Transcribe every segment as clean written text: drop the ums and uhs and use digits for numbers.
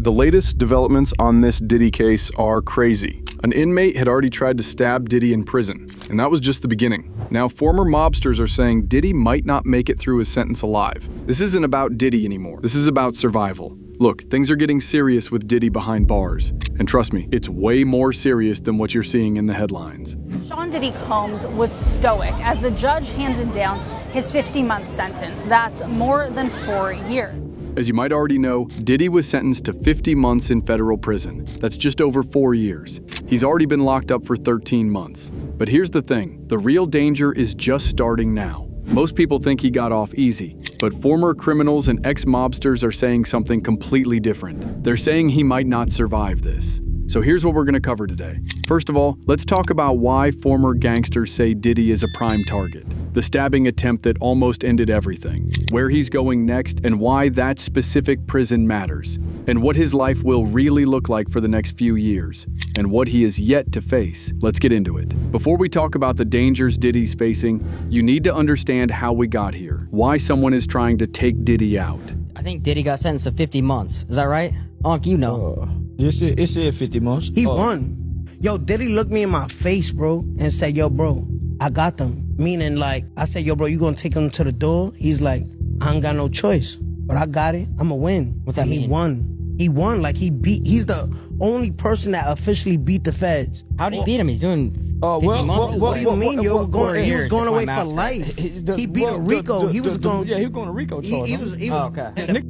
The latest developments on this Diddy case are crazy. An inmate had already tried to stab Diddy in prison, and that was just the beginning. Now, former mobsters are saying Diddy might not make it through his sentence alive. This isn't about Diddy anymore. This is about survival. Look, things are getting serious with Diddy behind bars. And trust me, it's way more serious than what you're seeing in the headlines. Sean Diddy Combs was stoic as the judge handed down his 50-month sentence. That's more than 4 years. As you might already know, Diddy was sentenced to 50 months in federal prison. That's just over 4 years. He's already been locked up for 13 months. But here's the thing, the real danger is just starting now. Most people think he got off easy, but former criminals and ex-mobsters are saying something completely different. They're saying he might not survive this. So here's what we're going to cover today. First of all, let's talk about why former gangsters say Diddy is a prime target. The stabbing attempt that almost ended everything, where he's going next, and why that specific prison matters, and what his life will really look like for the next few years, and what he is yet to face. Let's get into it. Before we talk about the dangers Diddy's facing, you need to understand how we got here, why someone is trying to take Diddy out. I think Diddy got sentenced to 50 months. Is that right? Unc, you know. It said 50 months. He won. Yo, Diddy looked me in my face, bro, and said, yo, bro, I got them. Meaning, like, I said, yo, bro, you gonna take him to the door? He's like, I ain't got no choice, but I got it. I'ma win. What's that and mean? He won. He won. Like, he's the only person that officially beat the feds. How did he beat him? He's doing 50 months. What do you mean, yo? He was going away for master. life. He beat a Rico. He was going to Rico charge. He was okay.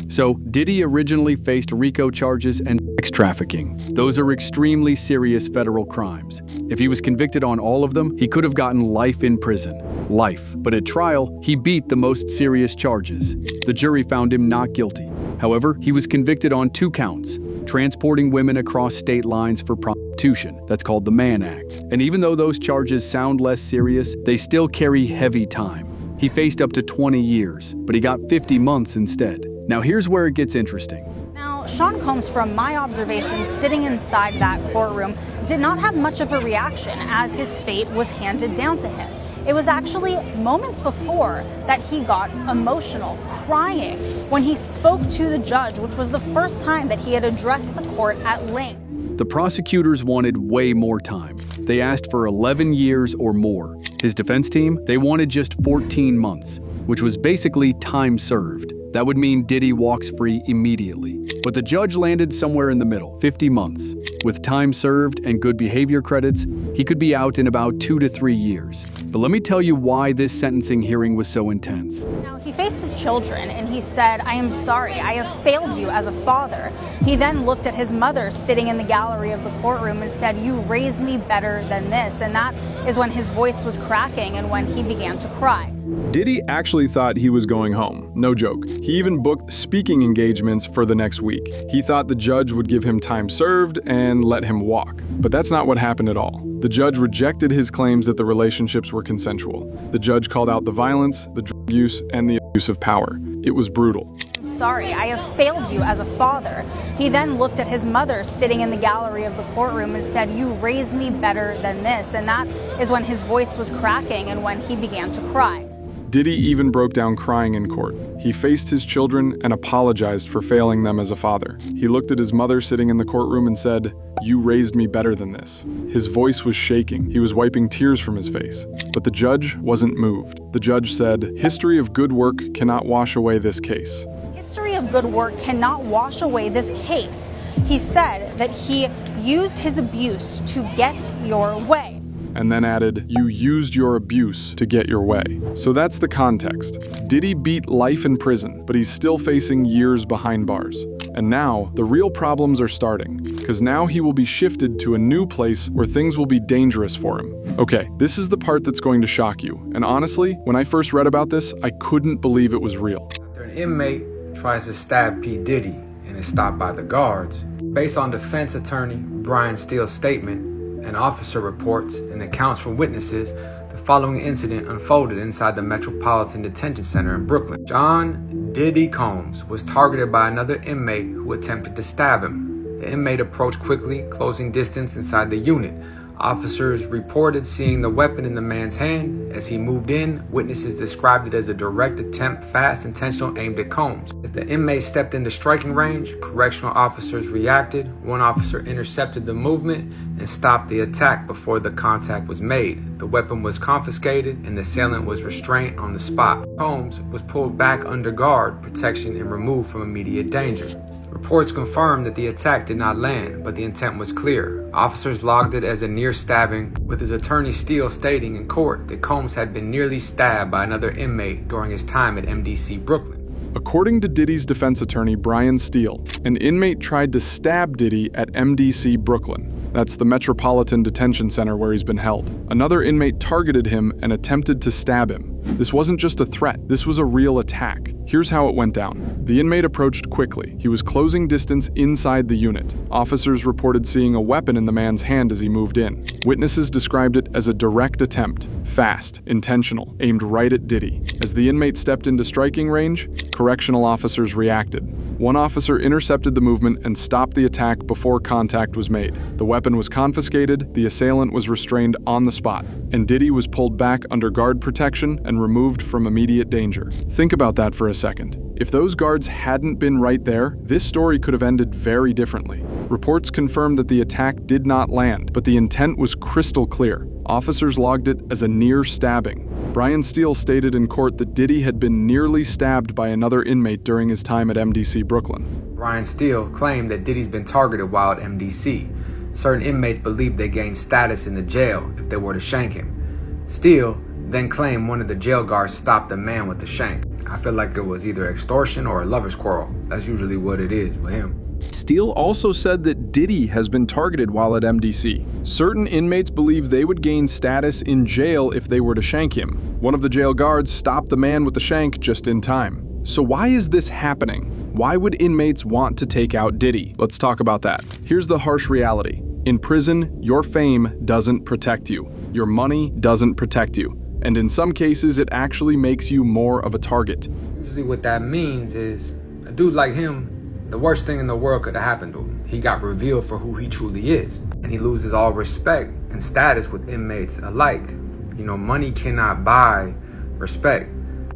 So, Diddy originally faced RICO charges and sex trafficking. Those are extremely serious federal crimes. If he was convicted on all of them, he could have gotten life in prison. Life. But at trial, he beat the most serious charges. The jury found him not guilty. However, he was convicted on 2 counts: transporting women across state lines for prostitution. That's called the Mann Act. And even though those charges sound less serious, they still carry heavy time. He faced up to 20 years, but he got 50 months instead. Now here's where it gets interesting. Now, Sean Combs, from my observation sitting inside that courtroom, did not have much of a reaction as his fate was handed down to him. It was actually moments before that he got emotional, crying, when he spoke to the judge, which was the first time that he had addressed the court at length. The prosecutors wanted way more time. They asked for 11 years or more. His defense team, they wanted just 14 months, which was basically time served. That would mean Diddy walks free immediately. But the judge landed somewhere in the middle, 50 months. With time served and good behavior credits, he could be out in about 2 to 3 years. But let me tell you why this sentencing hearing was so intense. Now, he faced his children and he said, I am sorry, I have failed you as a father. He then looked at his mother sitting in the gallery of the courtroom and said, you raised me better than this. And that is when his voice was cracking and when he began to cry. Diddy actually thought he was going home, no joke. He even booked speaking engagements for the next week. He thought the judge would give him time served and let him walk. But that's not what happened at all. The judge rejected his claims that the relationships were consensual. The judge called out the violence, the drug use, and the abuse of power. It was brutal. Sorry, I have failed you as a father. He then looked at his mother sitting in the gallery of the courtroom and said, you raised me better than this. And that is when his voice was cracking and when he began to cry. Diddy even broke down crying in court. He faced his children and apologized for failing them as a father. He looked at his mother sitting in the courtroom and said, you raised me better than this. His voice was shaking. He was wiping tears from his face. But the judge wasn't moved. The judge said, history of good work cannot wash away this case. History of good work cannot wash away this case. He said that he used his abuse to get your way. And then added, you used your abuse to get your way. So that's the context. Diddy beat life in prison, but he's still facing years behind bars. And now, the real problems are starting, because now he will be shifted to a new place where things will be dangerous for him. Okay, this is the part that's going to shock you. And honestly, when I first read about this, I couldn't believe it was real. After an inmate tries to stab P. Diddy and is stopped by the guards, based on defense attorney Brian Steele's statement, and officer reports and accounts from witnesses, the following incident unfolded inside the Metropolitan Detention Center in Brooklyn. John Diddy Combs was targeted by another inmate who attempted to stab him. The inmate approached quickly, closing distance inside the unit. Officers reported seeing the weapon in the man's hand. As he moved in, witnesses described it as a direct attempt, fast, intentional, aimed at Combs. As the inmate stepped into striking range, correctional officers reacted. One officer intercepted the movement and stopped the attack before the contact was made. The weapon was confiscated and the assailant was restrained on the spot. Combs was pulled back under guard protection and removed from immediate danger. Reports confirmed that the attack did not land, but the intent was clear. Officers logged it as a near stabbing, with his attorney Steele stating in court that Combs had been nearly stabbed by another inmate during his time at MDC Brooklyn. According to Diddy's defense attorney, Brian Steele, an inmate tried to stab Diddy at MDC Brooklyn. That's the Metropolitan Detention Center where he's been held. Another inmate targeted him and attempted to stab him. This wasn't just a threat, this was a real attack. Here's how it went down. The inmate approached quickly. He was closing distance inside the unit. Officers reported seeing a weapon in the man's hand as he moved in. Witnesses described it as a direct attempt, fast, intentional, aimed right at Diddy. As the inmate stepped into striking range, correctional officers reacted. One officer intercepted the movement and stopped the attack before contact was made. The weapon was confiscated, the assailant was restrained on the spot, and Diddy was pulled back under guard protection and removed from immediate danger. Think about that for a second. If those guards hadn't been right there, this story could have ended very differently. Reports confirmed that the attack did not land, but the intent was crystal clear. Officers logged it as a near stabbing. Brian Steele stated in court that Diddy had been nearly stabbed by another inmate during his time at MDC Brooklyn. Brian Steele claimed that Diddy's been targeted while at MDC. Certain inmates believed they gained status in the jail if they were to shank him. Steele then claimed one of the jail guards stopped the man with the shank. I feel like it was either extortion or a lover's quarrel. That's usually what it is with him. Steele also said that Diddy has been targeted while at MDC. Certain inmates believe they would gain status in jail if they were to shank him. One of the jail guards stopped the man with the shank just in time. So why is this happening? Why would inmates want to take out Diddy? Let's talk about that. Here's the harsh reality. In prison, your fame doesn't protect you. Your money doesn't protect you. And in some cases, it actually makes you more of a target. Usually what that means is a dude like him, the worst thing in the world could have happened to him. He got revealed for who he truly is, and he loses all respect and status with inmates alike. You know, money cannot buy respect.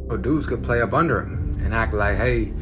So dudes could play up under him and act like, hey,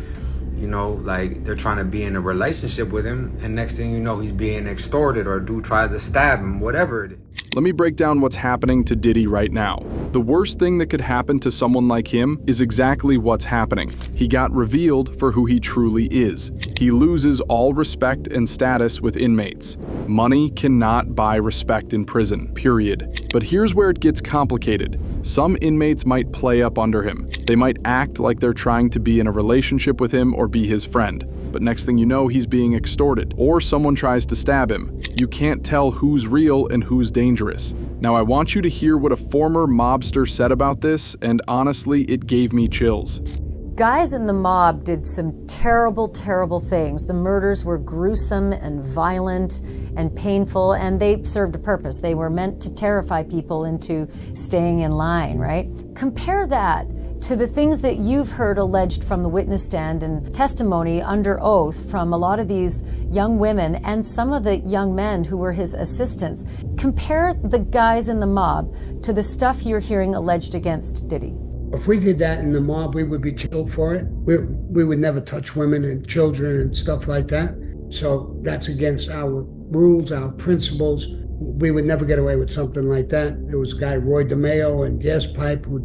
you know, like they're trying to be in a relationship with him, and next thing you know, he's being extorted, or a dude tries to stab him, whatever it is. Let me break down what's happening to Diddy right now. The worst thing that could happen to someone like him is exactly what's happening. He got revealed for who he truly is. He loses all respect and status with inmates. Money cannot buy respect in prison, period. But here's where it gets complicated. Some inmates might play up under him. They might act like they're trying to be in a relationship with him or be his friend. But next thing you know, he's being extorted, or someone tries to stab him. You can't tell who's real and who's dangerous. Now, I want you to hear what a former mobster said about this, and honestly, it gave me chills. Guys in the mob did some terrible, terrible things. The murders were gruesome and violent and painful, and they served a purpose. They were meant to terrify people into staying in line, right? Compare that to the things that you've heard alleged from the witness stand and testimony under oath from a lot of these young women and some of the young men who were his assistants. Compare the guys in the mob to the stuff you're hearing alleged against Diddy. If we did that in the mob, we would be killed for it. We would never touch women and children and stuff like that. So that's against our rules, our principles. We would never get away with something like that. There was a guy, Roy DeMeo and Gas Pipe, who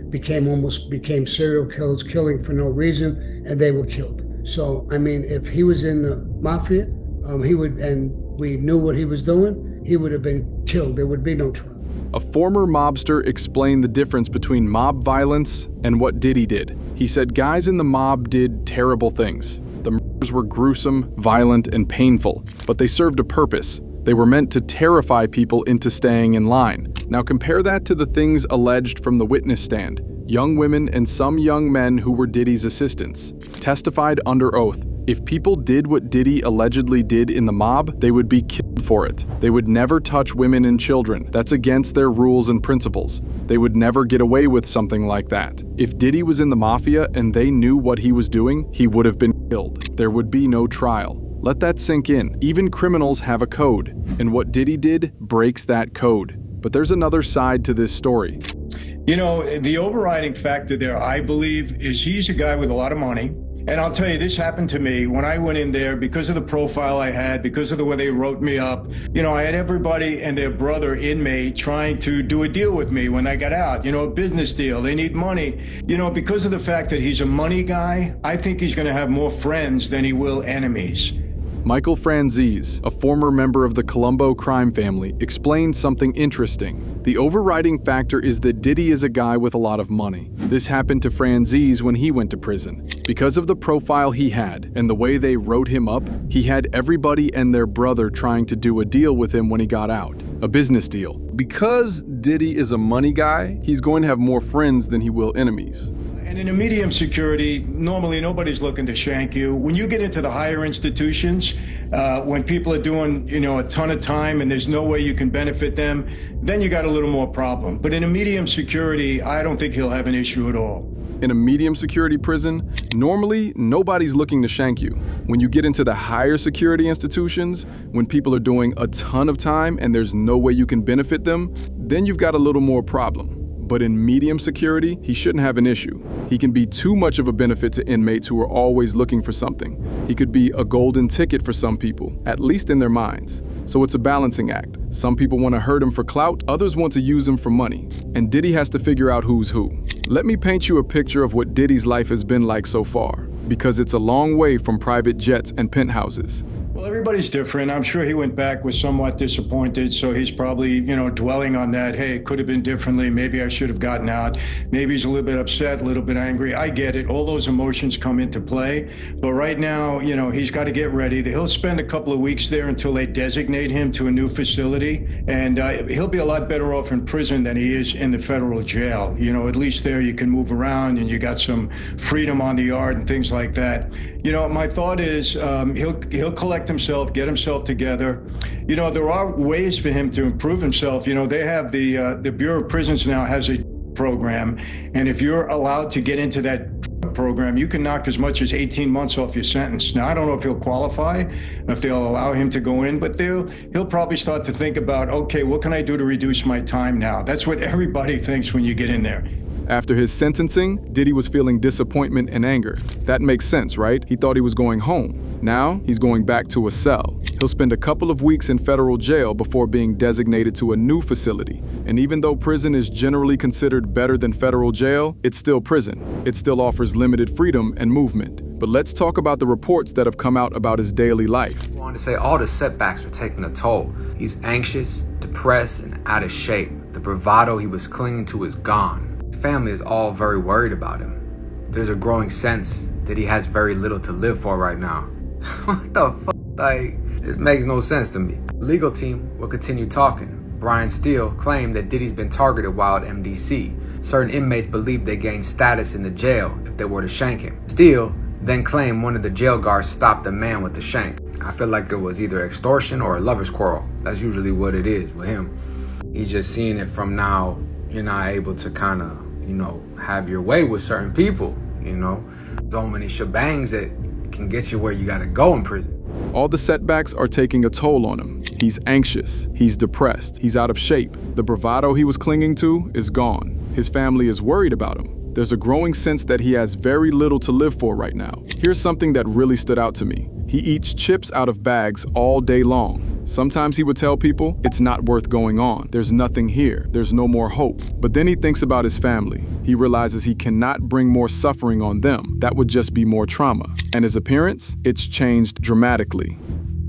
became serial killers, killing for no reason, and they were killed. So, I mean, if he was in the mafia, and we knew what he was doing, he would have been killed. There would be no trial. A former mobster explained the difference between mob violence and what Diddy did. He said guys in the mob did terrible things. The murders were gruesome, violent, and painful, but they served a purpose. They were meant to terrify people into staying in line. Now compare that to the things alleged from the witness stand. Young women and some young men who were Diddy's assistants testified under oath. If people did what Diddy allegedly did in the mob, they would be killed for it. They would never touch women and children. That's against their rules and principles. They would never get away with something like that. If Diddy was in the mafia and they knew what he was doing, he would have been killed. There would be no trial. Let that sink in. Even criminals have a code, and what Diddy did breaks that code. But there's another side to this story. You know, the overriding factor there, I believe, is he's a guy with a lot of money. And I'll tell you, this happened to me when I went in there because of the profile I had, because of the way they wrote me up. You know, I had everybody and their brother inmate trying to do a deal with me when I got out, you know, a business deal. They need money. You know, because of the fact that he's a money guy, I think he's going to have more friends than he will enemies. Michael Franzese, a former member of the Colombo crime family, explained something interesting. The overriding factor is that Diddy is a guy with a lot of money. This happened to Franzese when he went to prison. Because of the profile he had and the way they wrote him up, he had everybody and their brother trying to do a deal with him when he got out, a business deal. Because Diddy is a money guy, he's going to have more friends than he will enemies. And in a medium security, normally nobody's looking to shank you. When you get into the higher institutions, when people are doing, you know, a ton of time and there's no way you can benefit them, then you got a little more problem. But in a medium security, I don't think he'll have an issue at all. In a medium security prison, normally nobody's looking to shank you. When you get into the higher security institutions, when people are doing a ton of time and there's no way you can benefit them, then you've got a little more problem. But in medium security, he shouldn't have an issue. He can be too much of a benefit to inmates who are always looking for something. He could be a golden ticket for some people, at least in their minds. So it's a balancing act. Some people want to hurt him for clout, others want to use him for money. And Diddy has to figure out who's who. Let me paint you a picture of what Diddy's life has been like so far, because it's a long way from private jets and penthouses. Well, everybody's different. I'm sure he went back was somewhat disappointed, so he's probably, you know, dwelling on that. Hey, it could have been differently. Maybe I should have gotten out. Maybe he's a little bit upset, a little bit angry. I get it. All those emotions come into play. But right now, you know, he's got to get ready. He'll spend a couple of weeks there until they designate him to a new facility. And he'll be a lot better off in prison than he is in the federal jail. You know, at least there you can move around and you got some freedom on the yard and things like that. You know, my thought is he'll collect himself, get himself together. You know, there are ways for him to improve himself. You know, they have the Bureau of Prisons now has a program, and if you're allowed to get into that program, you can knock as much as 18 months off your sentence. Now, I don't know if he'll qualify, if they'll allow him to go in, but he'll probably start to think about, okay, what can I do to reduce my time now? That's what everybody thinks when you get in there. After his sentencing, Diddy was feeling disappointment and anger. That makes sense, right? He thought he was going home. Now, he's going back to a cell. He'll spend a couple of weeks in federal jail before being designated to a new facility. And even though prison is generally considered better than federal jail, it's still prison. It still offers limited freedom and movement. But let's talk about the reports that have come out about his daily life. I wanted to say all the setbacks are taking a toll. He's anxious, depressed, and out of shape. The bravado he was clinging to is gone. Family is all very worried about him. There's a growing sense that he has very little to live for right now. What the fuck? Like, this makes no sense to me. The legal team will continue talking. Brian Steele claimed that Diddy's been targeted while at MDC. Certain inmates believe they gained status in the jail if they were to shank him. Steele then claimed one of the jail guards stopped the man with the shank. I feel like it was either extortion or a lover's quarrel. That's usually what it is with him. He's just seeing it from now. You're not able to kind of, you know, have your way with certain people, you know. So many shebangs that can get you where you gotta go in prison. All the setbacks are taking a toll on him. He's anxious, he's depressed, he's out of shape. The bravado he was clinging to is gone. His family is worried about him. There's a growing sense that he has very little to live for right now. Here's something that really stood out to me. He eats chips out of bags all day long. Sometimes he would tell people, it's not worth going on. There's nothing here. There's no more hope. But then he thinks about his family. He realizes he cannot bring more suffering on them. That would just be more trauma. And his appearance, it's changed dramatically.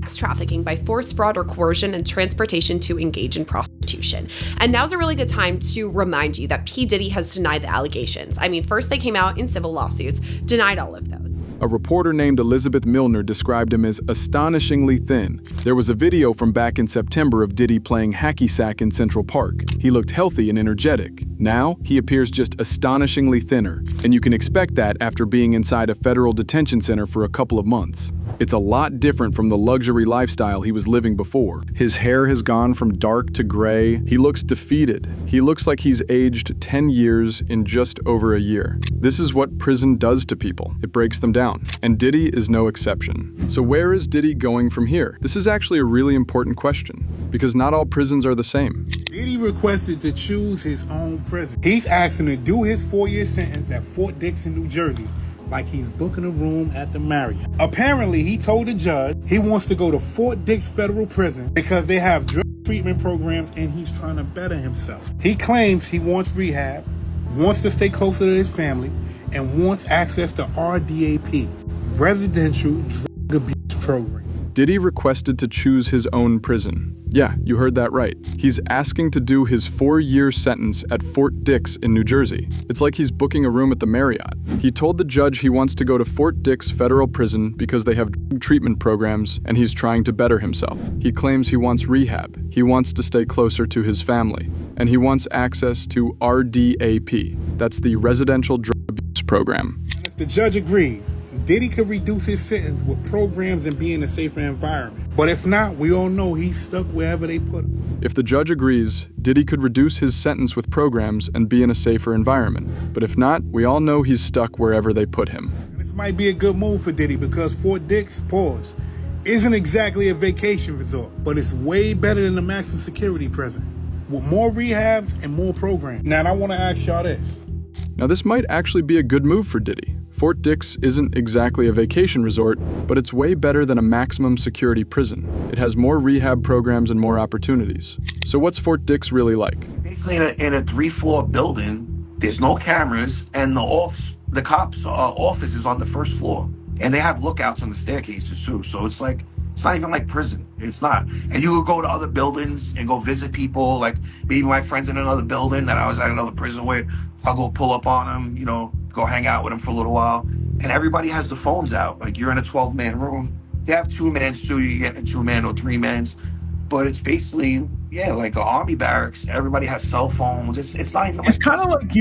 Sex trafficking by force, fraud, or coercion, and transportation to engage in prostitution. And now's a really good time to remind you that P. Diddy has denied the allegations. I mean, first they came out in civil lawsuits, denied all of those. A reporter named Elizabeth Milner described him as astonishingly thin. There was a video from back in September of Diddy playing hacky sack in Central Park. He looked healthy and energetic. Now, he appears just astonishingly thinner. And you can expect that after being inside a federal detention center for a couple of months. It's a lot different from the luxury lifestyle he was living before. His hair has gone from dark to gray. He looks defeated. He looks like he's aged 10 years in just over a year. This is what prison does to people. It breaks them down. down, and Diddy is no exception. So where is Diddy going from here? This is actually a really important question, because not all prisons are the same. Diddy requested to choose his own prison. He's asking to do his 4-year sentence at Fort Dix in New Jersey, like he's booking a room at the Marriott. Apparently, he told the judge he wants to go to Fort Dix Federal Prison because they have drug treatment programs and he's trying to better himself. He claims he wants rehab, wants to stay closer to his family, and wants access to RDAP, Residential Drug Abuse Program. Diddy requested to choose his own prison. Yeah, you heard that right. He's asking to do his 4-year sentence at Fort Dix in New Jersey. It's like he's booking a room at the Marriott. He told the judge he wants to go to Fort Dix Federal Prison because they have drug treatment programs and he's trying to better himself. He claims he wants rehab. He wants to stay closer to his family. And he wants access to RDAP. That's the Residential Drug Abuse Program. And if the judge agrees, Diddy could reduce his sentence with programs and be in a safer environment. But if not, we all know he's stuck wherever they put him. If the judge agrees, Diddy could reduce his sentence with programs and be in a safer environment. But if not, we all know he's stuck wherever they put him. And this might be a good move for Diddy because Fort Dix, isn't exactly a vacation resort, but it's way better than the maximum security prison, with more rehabs and more programs. Now, I want to ask y'all this. Now, this might actually be a good move for Diddy. Fort Dix isn't exactly a vacation resort, but it's way better than a maximum security prison. It has more rehab programs and more opportunities. So what's Fort Dix really like? Basically, in a 3-floor building, there's no cameras, and the cops' office is on the first floor. And they have lookouts on the staircases, too. So it's not even like prison. It's not. And you would go to other buildings and go visit people, like maybe my friends in another building that I was at another prison with. I'll go pull up on them, go hang out with them for a little while. And everybody has the phones out. Like, you're in a 12-man room. They have 2-mans too. You get in 2-man or 3-mans. But it's basically, like an army barracks. Everybody has cell phones. It's not even. It's kind of like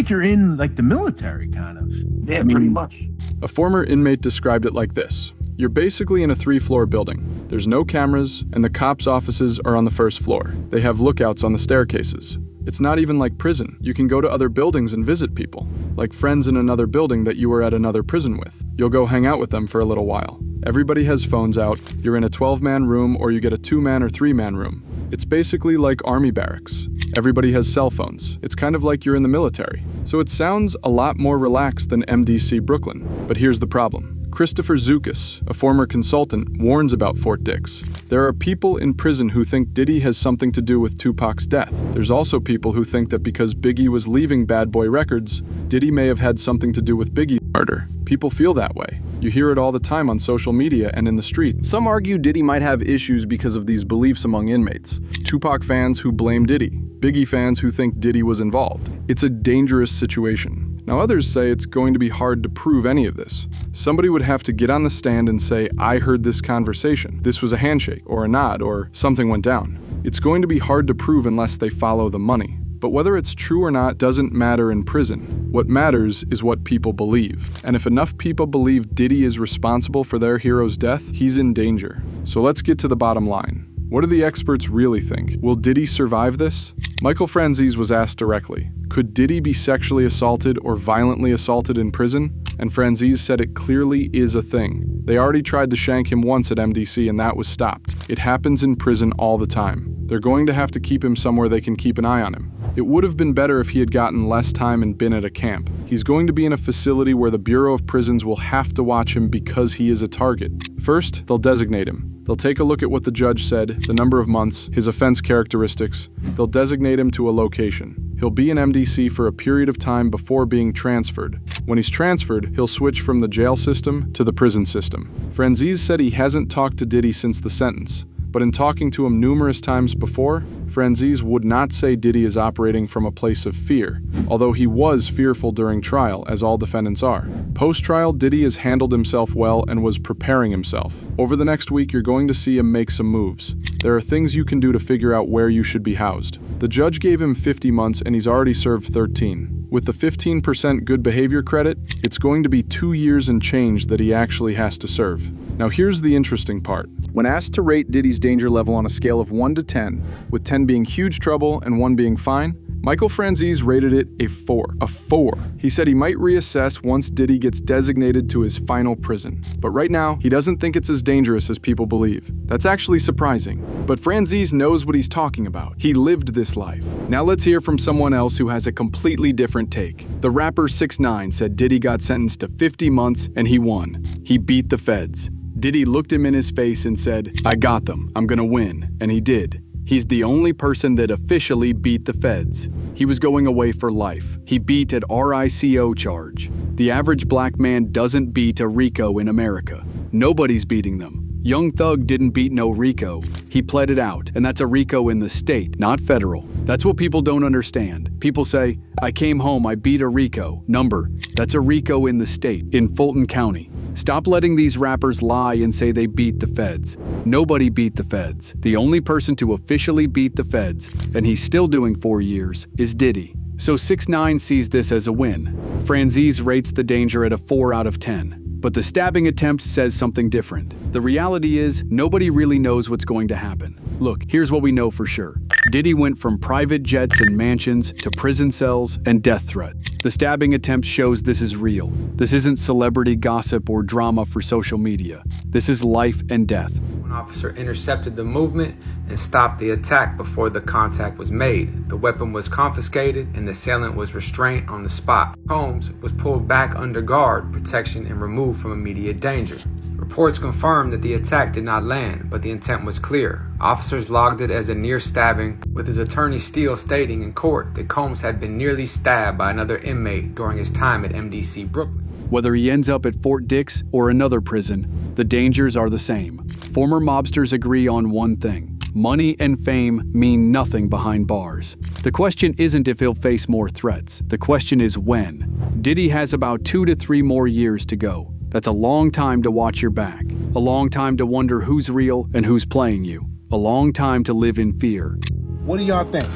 you're in like the military, kind of. Yeah, pretty much. A former inmate described it like this. You're basically in a 3-floor building. There's no cameras, and the cops' offices are on the first floor. They have lookouts on the staircases. It's not even like prison. You can go to other buildings and visit people, like friends in another building that you were at another prison with. You'll go hang out with them for a little while. Everybody has phones out. You're in a 12-man room or you get a 2-man or 3-man room. It's basically like army barracks. Everybody has cell phones. It's kind of like you're in the military. So it sounds a lot more relaxed than MDC Brooklyn. But here's the problem. Christopher Zukis, a former consultant, warns about Fort Dix. There are people in prison who think Diddy has something to do with Tupac's death. There's also people who think that because Biggie was leaving Bad Boy Records, Diddy may have had something to do with Biggie's murder. People feel that way. You hear it all the time on social media and in the street. Some argue Diddy might have issues because of these beliefs among inmates. Tupac fans who blame Diddy. Biggie fans who think Diddy was involved. It's a dangerous situation. Now others say it's going to be hard to prove any of this. Somebody would have to get on the stand and say, I heard this conversation. This was a handshake or a nod or something went down. It's going to be hard to prove unless they follow the money. But whether it's true or not doesn't matter in prison. What matters is what people believe. And if enough people believe Diddy is responsible for their hero's death, he's in danger. So let's get to the bottom line. What do the experts really think? Will Diddy survive this? Michael Franzese was asked directly, could Diddy be sexually assaulted or violently assaulted in prison? And Franzese said it clearly is a thing. They already tried to shank him once at MDC and that was stopped. It happens in prison all the time. They're going to have to keep him somewhere they can keep an eye on him. It would have been better if he had gotten less time and been at a camp. He's going to be in a facility where the Bureau of Prisons will have to watch him because he is a target. First, they'll designate him. They'll take a look at what the judge said, the number of months, his offense characteristics. They'll designate him to a location. He'll be in MDC for a period of time before being transferred. When he's transferred, he'll switch from the jail system to the prison system. Franzese said he hasn't talked to Diddy since the sentence. But in talking to him numerous times before, Franzese would not say Diddy is operating from a place of fear, although he was fearful during trial, as all defendants are. Post-trial, Diddy has handled himself well and was preparing himself. Over the next week, you're going to see him make some moves. There are things you can do to figure out where you should be housed. The judge gave him 50 months and he's already served 13. With the 15% good behavior credit, it's going to be 2 years and change that he actually has to serve. Now here's the interesting part. When asked to rate Diddy's danger level on a scale of 1 to 10, with 10 being huge trouble and 1 being fine, Michael Franzese rated it a 4. A 4. He said he might reassess once Diddy gets designated to his final prison. But right now, he doesn't think it's as dangerous as people believe. That's actually surprising. But Franzese knows what he's talking about. He lived this life. Now let's hear from someone else who has a completely different take. The rapper 6ix9ine said Diddy got sentenced to 50 months and he won. He beat the feds. Diddy looked him in his face and said, "I got them. I'm gonna win." And he did. He's the only person that officially beat the feds. He was going away for life. He beat an RICO charge. The average black man doesn't beat a RICO in America. Nobody's beating them. Young Thug didn't beat no RICO. He pled it out, and that's a RICO in the state, not federal. That's what people don't understand. People say, "I came home, I beat a RICO." Number, that's a RICO in the state, in Fulton County. Stop letting these rappers lie and say they beat the feds. Nobody beat the feds. The only person to officially beat the feds, and he's still doing 4 years, is Diddy. So 6ix9ine sees this as a win. Franzese rates the danger at a 4 out of 10. But the stabbing attempt says something different. The reality is, nobody really knows what's going to happen. Look, here's what we know for sure. Diddy went from private jets and mansions to prison cells and death threats. The stabbing attempt shows this is real. This isn't celebrity gossip or drama for social media. This is life and death. One officer intercepted the movement and stopped the attack before the contact was made. The weapon was confiscated and the assailant was restrained on the spot. Combs was pulled back under guard protection and removed from immediate danger. Reports confirmed that the attack did not land, but the intent was clear. Officers logged it as a near stabbing, with his attorney Steele stating in court that Combs had been nearly stabbed by another inmate during his time at MDC Brooklyn. Whether he ends up at Fort Dix or another prison, the dangers are the same. Former mobsters agree on one thing. Money and fame mean nothing behind bars. The question isn't if he'll face more threats. The question is when. Diddy has about 2 to 3 more years to go. That's a long time to watch your back. A long time to wonder who's real and who's playing you. A long time to live in fear. What do y'all think?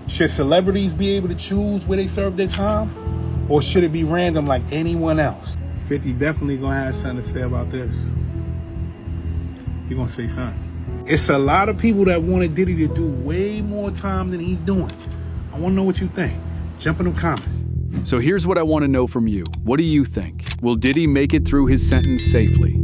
Should celebrities be able to choose where they serve their time? Or should it be random like anyone else? 50 definitely gonna have something to say about this. He gonna say something. It's a lot of people that wanted Diddy to do way more time than he's doing. I wanna know what you think. Jump in the comments. So here's what I want to know from you. What do you think? Will Diddy make it through his sentence safely?